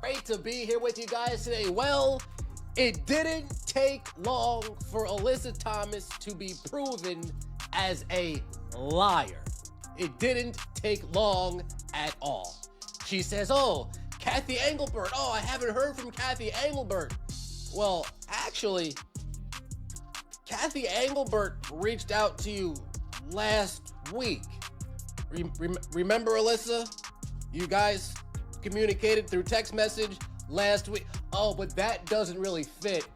Great to be here with you guys today. Well, it didn't take long for Alyssa Thomas to be proven as a liar. It didn't take long at all. She says, oh, Kathy Engelbert. Oh, I haven't heard from Kathy Engelbert. Well, actually, Kathy Engelbert reached out to you last week. Remember, Alyssa? You guys communicated through text message last week. Oh, but that doesn't really fit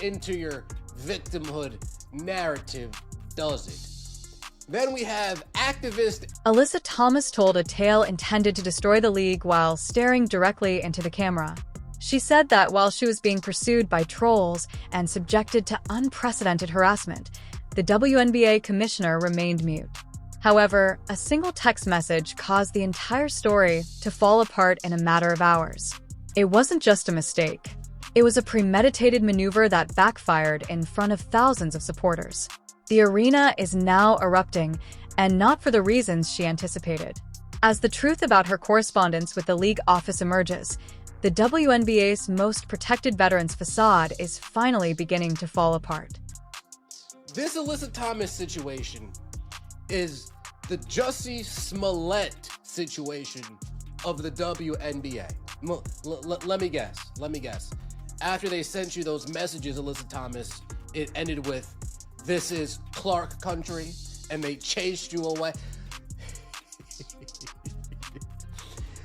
into your victimhood narrative, does it? Then we have activist Alyssa Thomas told a tale intended to destroy the league while staring directly into the camera. She said that while she was being pursued by trolls and subjected to unprecedented harassment, the WNBA commissioner remained mute. However, a single text message caused the entire story to fall apart in a matter of hours. It wasn't just a mistake. It was a premeditated maneuver that backfired in front of thousands of supporters. The arena is now erupting, and not for the reasons she anticipated. As the truth about her correspondence with the league office emerges, the WNBA's most protected veterans facade is finally beginning to fall apart. This Alyssa Thomas situation is the Jussie Smollett situation of the WNBA. Let me guess. After they sent you those messages, Alyssa Thomas, it ended with, "This is Clark country," and they chased you away.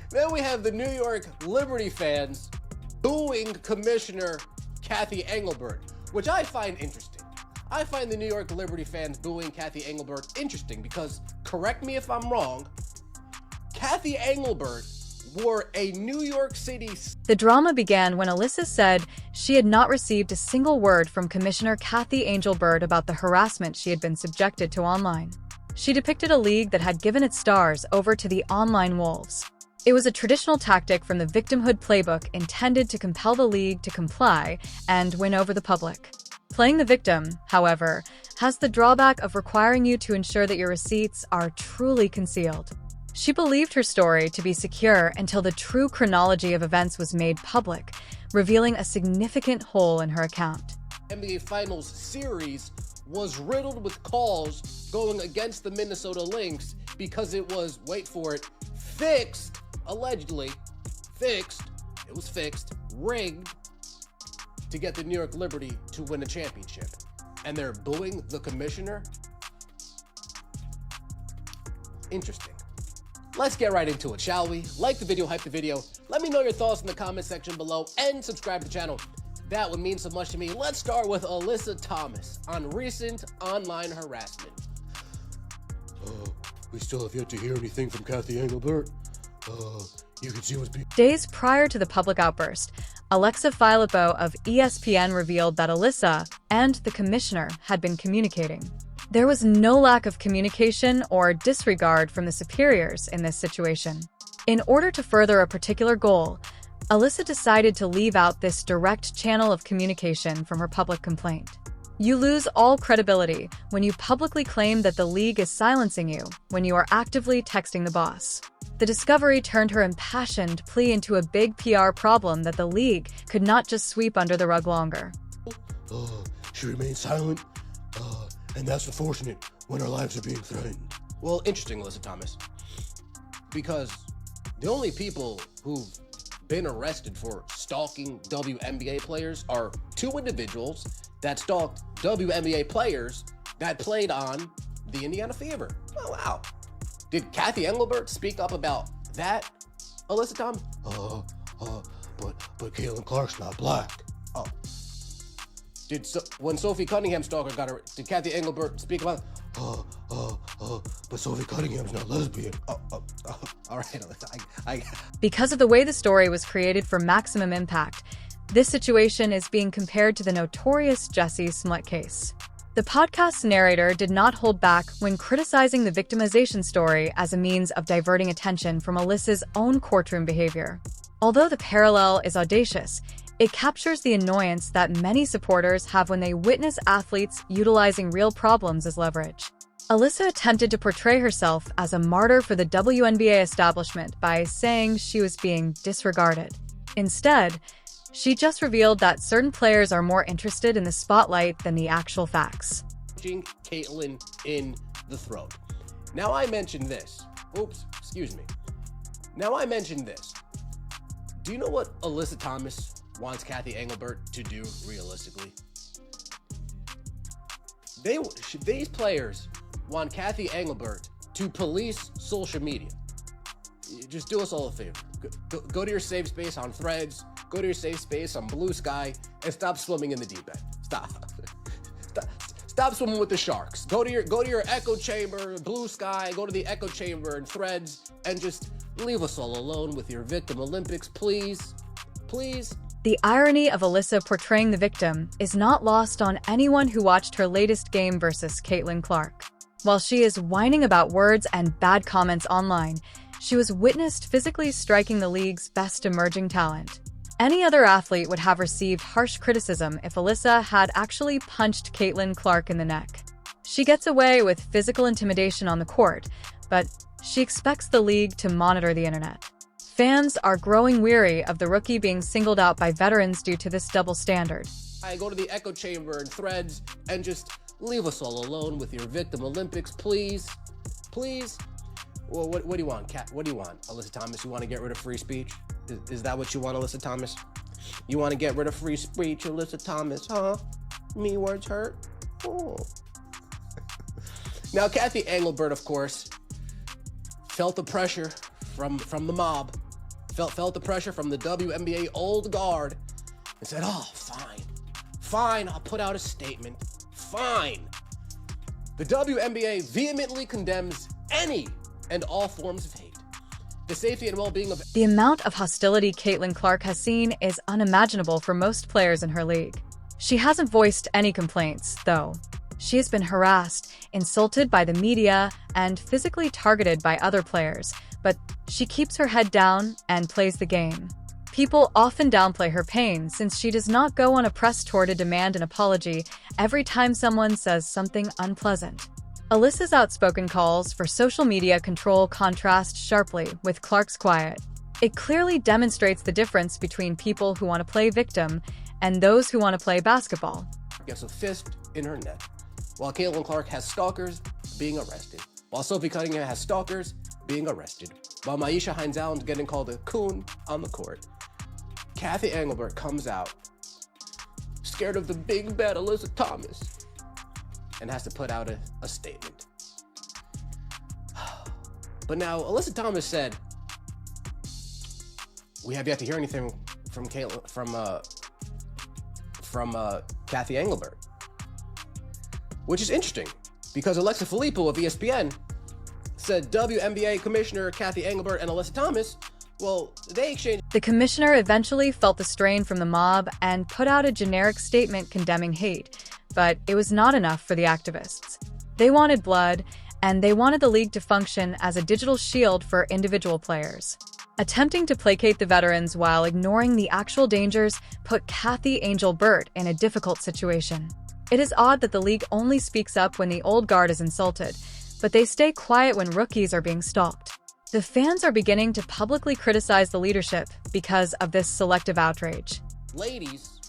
Then we have the New York Liberty fans booing Commissioner Kathy Engelbert, which I find interesting. I find the New York Liberty fans booing Kathy Engelbert interesting because, correct me if I'm wrong, Kathy Engelbert wore a New York City... The drama began when Alyssa said she had not received a single word from Commissioner Kathy Engelbert about the harassment she had been subjected to online. She depicted a league that had given its stars over to the online wolves. It was a traditional tactic from the victimhood playbook intended to compel the league to comply and win over the public. Playing the victim, however, has the drawback of requiring you to ensure that your receipts are truly concealed. She believed her story to be secure until the true chronology of events was made public, revealing a significant hole in her account. NBA Finals series was riddled with calls going against the Minnesota Lynx because it was, wait for it, fixed, allegedly, fixed, it was fixed, rigged, to get the New York Liberty to win a championship. And they're booing the commissioner? Interesting. Let's get right into it, shall we? Like the video, hype the video. Let me know your thoughts in the comment section below and subscribe to the channel. That would mean so much to me. Let's start with Alyssa Thomas on recent online harassment. We still have yet to hear anything from Kathy Engelbert. You can see what's being... Days prior to the public outburst, Alexa Filippo of ESPN revealed that Alyssa and the commissioner had been communicating. There was no lack of communication or disregard from the superiors in this situation. In order to further a particular goal, Alyssa decided to leave out this direct channel of communication from her public complaint. You lose all credibility when you publicly claim that the league is silencing you when you are actively texting the boss. The discovery turned her impassioned plea into a big PR problem that the league could not just sweep under the rug longer. She remains silent, and that's unfortunate when our lives are being threatened. Well, interesting, Alyssa Thomas, because the only people who've been arrested for stalking WNBA players are two individuals that stalked WNBA players that played on the Indiana Fever. Oh, wow. Did Kathy Engelbert speak up about that, Alyssa Thomas? But Caitlin Clark's not black. Oh. When Sophie Cunningham stalker got her, did Kathy Engelbert speak about, but Sophie Cunningham's not lesbian. All right, Alyssa, Because of the way the story was created for maximum impact, this situation is being compared to the notorious Jussie Smollett case. The podcast's narrator did not hold back when criticizing the victimization story as a means of diverting attention from Alyssa's own courtroom behavior. Although the parallel is audacious, it captures the annoyance that many supporters have when they witness athletes utilizing real problems as leverage. Alyssa attempted to portray herself as a martyr for the WNBA establishment by saying she was being disregarded. Instead, she just revealed that certain players are more interested in the spotlight than the actual facts. Caitlyn in the throat. Now I mentioned this. Oops, excuse me. Now I mentioned this. Do you know what Alyssa Thomas wants Cathy Engelbert to do realistically? These players want Cathy Engelbert to police social media. Just do us all a favor. Go to your safe space on Threads, go to your safe space on Blue Sky, and stop swimming in the deep end. Stop swimming with the sharks. Go to your echo chamber, Blue Sky, go to the echo chamber and Threads, and just leave us all alone with your victim Olympics, please. Please. The irony of Alyssa portraying the victim is not lost on anyone who watched her latest game versus Caitlin Clark. While she is whining about words and bad comments online, she was witnessed physically striking the league's best emerging talent. Any other athlete would have received harsh criticism if Alyssa had actually punched Caitlin Clark in the neck. She gets away with physical intimidation on the court, but she expects the league to monitor the internet. Fans are growing weary of the rookie being singled out by veterans due to this double standard. I go to the echo chamber and Threads and just leave us all alone with your victim Olympics, please. Please. Well, what do you want, Kat? What do you want, Alyssa Thomas? You want to get rid of free speech? Is that what you want, Alyssa Thomas? You want to get rid of free speech, Alyssa Thomas, huh? Me words hurt? Oh. Now, Cathy Engelbert, of course, felt the pressure from the mob, felt the pressure from the WNBA old guard, and said, oh, fine, I'll put out a statement. Fine. The WNBA vehemently condemns any and all forms of hate. The safety and well-being of... The amount of hostility Caitlin Clark has seen is unimaginable for most players in her league. She hasn't voiced any complaints, though. She has been harassed, insulted by the media, and physically targeted by other players, but she keeps her head down and plays the game. People often downplay her pain since she does not go on a press tour to demand an apology every time someone says something unpleasant. Alyssa's outspoken calls for social media control contrast sharply with Clark's quiet. It clearly demonstrates the difference between people who want to play victim and those who want to play basketball. Gets a fist in her neck, while Caitlin Clark has stalkers being arrested, while Sophie Cunningham has stalkers being arrested, while Maisha Hines-Allen's getting called a coon on the court. Cathy Engelbert comes out, scared of the big bad Alyssa Thomas, and has to put out a statement. But now, Alyssa Thomas said, we have yet to hear anything from Cathy Engelbert, which is interesting because Alexa Filippo of ESPN said WNBA Commissioner Cathy Engelbert and Alyssa Thomas, well, they exchanged. The commissioner eventually felt the strain from the mob and put out a generic statement condemning hate, but it was not enough for the activists. They wanted blood, and they wanted the league to function as a digital shield for individual players. Attempting to placate the veterans while ignoring the actual dangers put Cathy Engelbert in a difficult situation. It is odd that the league only speaks up when the old guard is insulted, but they stay quiet when rookies are being stalked. The fans are beginning to publicly criticize the leadership because of this selective outrage. Ladies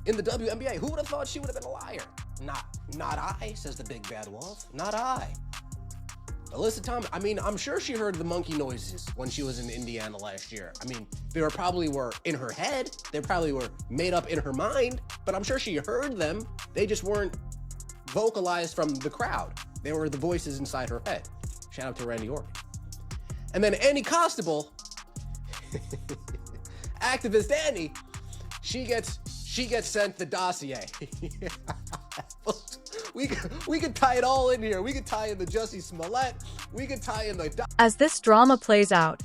in the WNBA, who would have thought she would have been a liar? Not I, says the big bad wolf. Not I. Alyssa Thomas, I mean, I'm sure she heard the monkey noises when she was in Indiana last year. I mean, they probably were in her head. They probably were made up in her mind, but I'm sure she heard them. They just weren't vocalized from the crowd. They were the voices inside her head. Shout out to Randy Orton. And then Annie Costable, activist Annie, she gets sent the dossier. we could tie it all in here. We could tie in the Jussie Smollett. We could tie in the... As this drama plays out,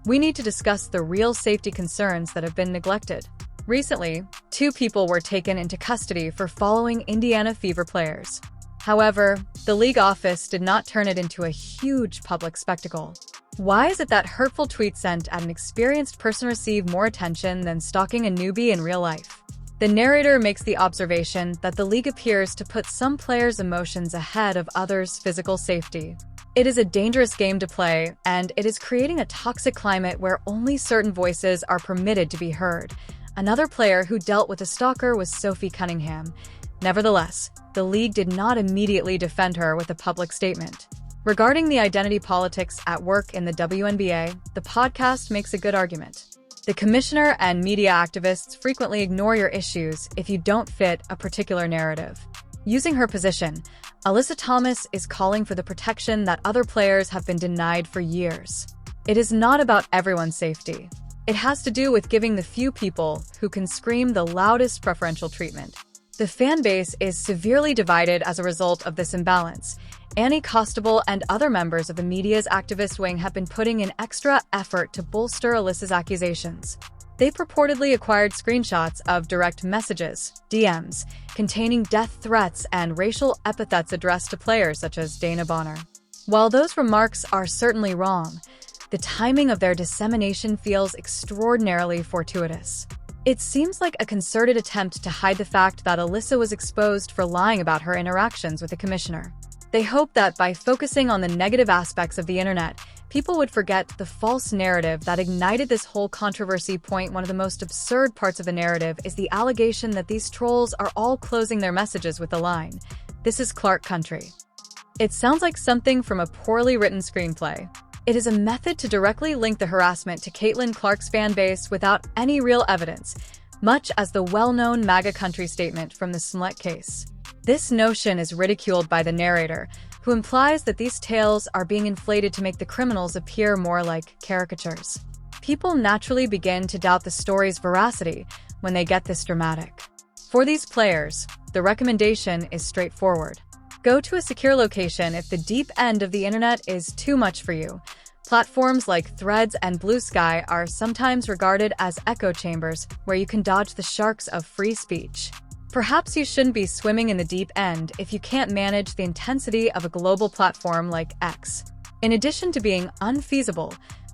we need to discuss the real safety concerns that have been neglected. Recently, 2 people were taken into custody for following Indiana Fever players. However, the league office did not turn it into a huge public spectacle. Why is it that hurtful tweets sent at an experienced person receive more attention than stalking a newbie in real life? The narrator makes the observation that the league appears to put some players' emotions ahead of others' physical safety. It is a dangerous game to play, and it is creating a toxic climate where only certain voices are permitted to be heard. Another player who dealt with a stalker was Sophie Cunningham. Nevertheless, the league did not immediately defend her with a public statement. Regarding the identity politics at work in the WNBA, the podcast makes a good argument. The commissioner and media activists frequently ignore your issues if you don't fit a particular narrative. Using her position, Alyssa Thomas is calling for the protection that other players have been denied for years. It is not about everyone's safety. It has to do with giving the few people who can scream the loudest preferential treatment. The fan base is severely divided as a result of this imbalance. Annie Costable and other members of the media's activist wing have been putting in extra effort to bolster Alyssa's accusations. They purportedly acquired screenshots of direct messages, DMs, containing death threats and racial epithets addressed to players such as Dana Bonner. While those remarks are certainly wrong, the timing of their dissemination feels extraordinarily fortuitous. It seems like a concerted attempt to hide the fact that Alyssa was exposed for lying about her interactions with the commissioner. They hope that by focusing on the negative aspects of the internet, people would forget the false narrative that ignited this whole controversy. One of the most absurd parts of the narrative is the allegation that these trolls are all closing their messages with the line, "This is Clark Country." It sounds like something from a poorly written screenplay. It is a method to directly link the harassment to Caitlin Clark's fan base without any real evidence, much as the well-known MAGA country statement from the Smollett case. This notion is ridiculed by the narrator, who implies that these tales are being inflated to make the criminals appear more like caricatures. People naturally begin to doubt the story's veracity when they get this dramatic. For these players, the recommendation is straightforward. Go to a secure location if the deep end of the internet is too much for you. Platforms like Threads and Blue Sky are sometimes regarded as echo chambers where you can dodge the sharks of free speech. Perhaps you shouldn't be swimming in the deep end if you can't manage the intensity of a global platform like X. In addition to being unfeasible,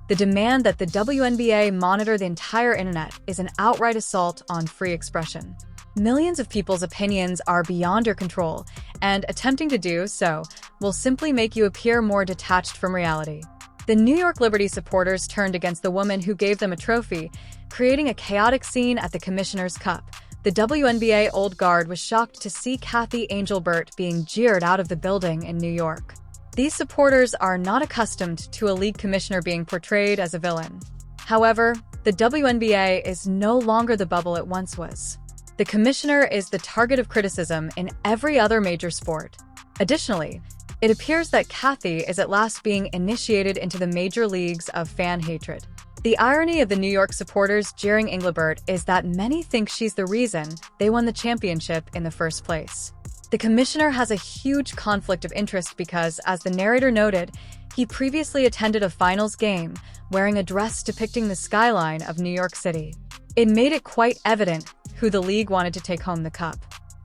the demand that the WNBA monitor the entire internet is an outright assault on free expression. Millions of people's opinions are beyond your control, and attempting to do so will simply make you appear more detached from reality. The New York Liberty supporters turned against the woman who gave them a trophy, creating a chaotic scene at the Commissioner's Cup. The WNBA Old Guard was shocked to see Kathy Angelbert being jeered out of the building in New York. These supporters are not accustomed to a league commissioner being portrayed as a villain. However, the WNBA is no longer the bubble it once was. The commissioner is the target of criticism in every other major sport. Additionally, it appears that Kathy is at last being initiated into the major leagues of fan hatred. The irony of the New York supporters jeering Engelbert is that many think she's the reason they won the championship in the first place. The commissioner has a huge conflict of interest because, as the narrator noted, he previously attended a finals game wearing a dress depicting the skyline of New York City. It made it quite evident who the league wanted to take home the cup.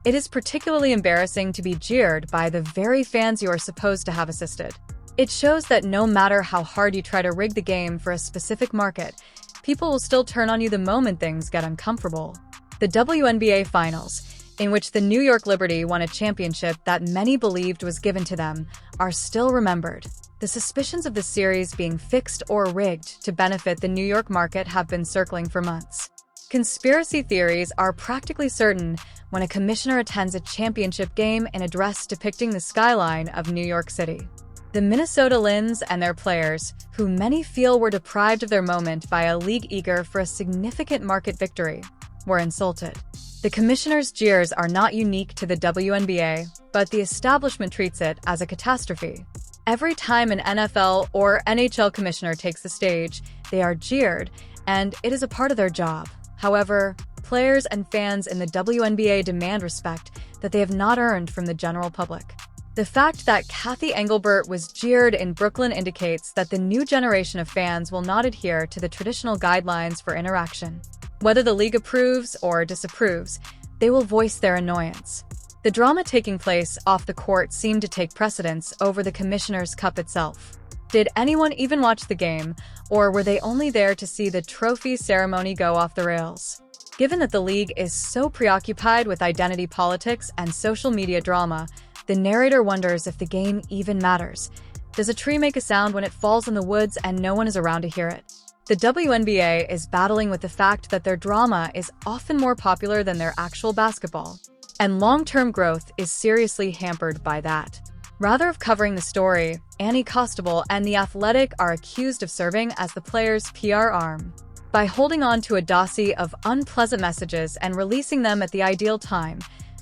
It is particularly embarrassing to be jeered by the very fans you are supposed to have assisted. It shows that no matter how hard you try to rig the game for a specific market, people will still turn on you the moment things get uncomfortable. The WNBA Finals, in which the New York Liberty won a championship that many believed was given to them, are still remembered. The suspicions of the series being fixed or rigged to benefit the New York market have been circling for months. Conspiracy theories are practically certain when a commissioner attends a championship game in a dress depicting the skyline of New York City. The Minnesota Lynx and their players, who many feel were deprived of their moment by a league eager for a significant market victory, were insulted. The commissioner's jeers are not unique to the WNBA, but the establishment treats it as a catastrophe. Every time an NFL or NHL commissioner takes the stage, they are jeered, and it is a part of their job. However, players and fans in the WNBA demand respect that they have not earned from the general public. The fact that Kathy Engelbert was jeered in Brooklyn indicates that the new generation of fans will not adhere to the traditional guidelines for interaction. Whether the league approves or disapproves, they will voice their annoyance. The drama taking place off the court seemed to take precedence over the Commissioner's Cup itself. Did anyone even watch the game, or were they only there to see the trophy ceremony go off the rails? Given that the league is so preoccupied with identity politics and social media drama, the narrator wonders if the game even matters. Does a tree make a sound when it falls in the woods and no one is around to hear it? The WNBA is battling with the fact that their drama is often more popular than their actual basketball, and long-term growth is seriously hampered by that. Rather of covering the story, Annie Costabile and The Athletic are accused of serving as the players' PR arm. By holding on to a dossier of unpleasant messages and releasing them at the ideal time,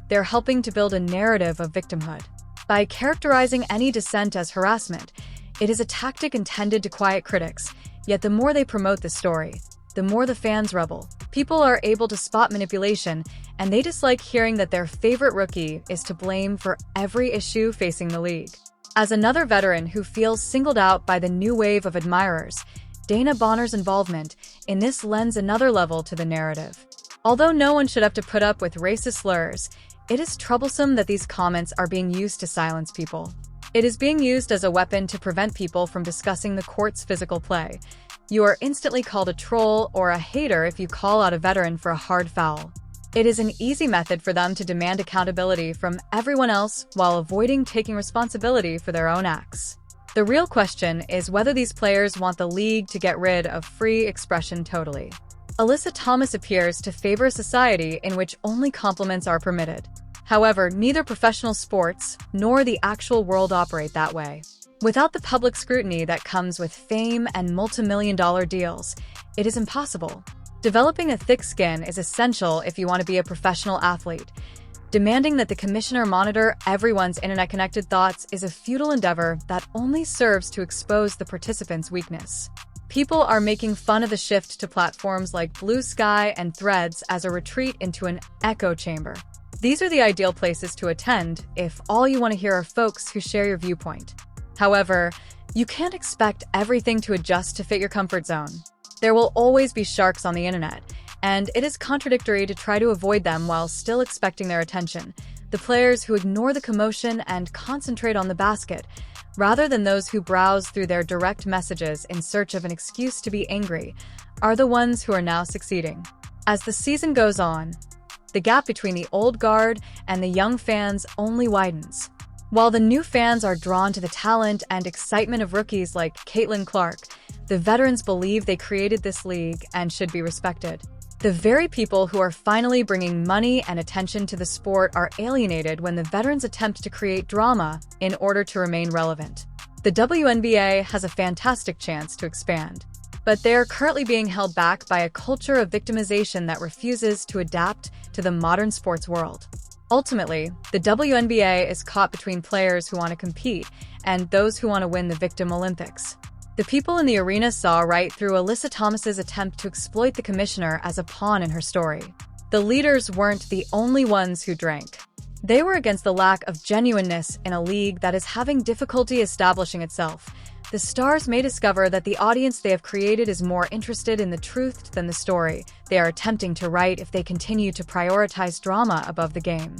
they're helping to build a narrative of victimhood. By characterizing any dissent as harassment, it is a tactic intended to quiet critics, yet the more they promote the story, the more the fans rebel. People are able to spot manipulation, and they dislike hearing that their favorite rookie is to blame for every issue facing the league. As another veteran who feels singled out by the new wave of admirers, Dana Bonner's involvement in this lends another level to the narrative. Although no one should have to put up with racist slurs, it is troublesome that these comments are being used to silence people. It is being used as a weapon to prevent people from discussing the court's physical play. You are instantly called a troll or a hater if you call out a veteran for a hard foul. It is an easy method for them to demand accountability from everyone else while avoiding taking responsibility for their own acts. The real question is whether these players want the league to get rid of free expression totally. Alyssa Thomas appears to favor a society in which only compliments are permitted. However, neither professional sports nor the actual world operate that way. Without the public scrutiny that comes with fame and multi-million-dollar deals, it is impossible. Developing a thick skin is essential if you want to be a professional athlete. Demanding that the commissioner monitor everyone's internet-connected thoughts is a futile endeavor that only serves to expose the participants' weakness. People are making fun of the shift to platforms like Blue Sky and Threads as a retreat into an echo chamber. These are the ideal places to attend if all you want to hear are folks who share your viewpoint. However, you can't expect everything to adjust to fit your comfort zone. There will always be sharks on the internet, and it is contradictory to try to avoid them while still expecting their attention. The players who ignore the commotion and concentrate on the basket, rather than those who browse through their direct messages in search of an excuse to be angry, are the ones who are now succeeding. As the season goes on, the gap between the old guard and the young fans only widens. While the new fans are drawn to the talent and excitement of rookies like Caitlin Clark, the veterans believe they created this league and should be respected. The very people who are finally bringing money and attention to the sport are alienated when the veterans attempt to create drama in order to remain relevant. The WNBA has a fantastic chance to expand, but they are currently being held back by a culture of victimization that refuses to adapt to the modern sports world. Ultimately, the WNBA is caught between players who want to compete and those who want to win the Victim Olympics. The people in the arena saw right through Alyssa Thomas's attempt to exploit the commissioner as a pawn in her story. The leaders weren't the only ones who drank. They were against the lack of genuineness in a league that is having difficulty establishing itself. The stars may discover that the audience they have created is more interested in the truth than the story they are attempting to write if they continue to prioritize drama above the game.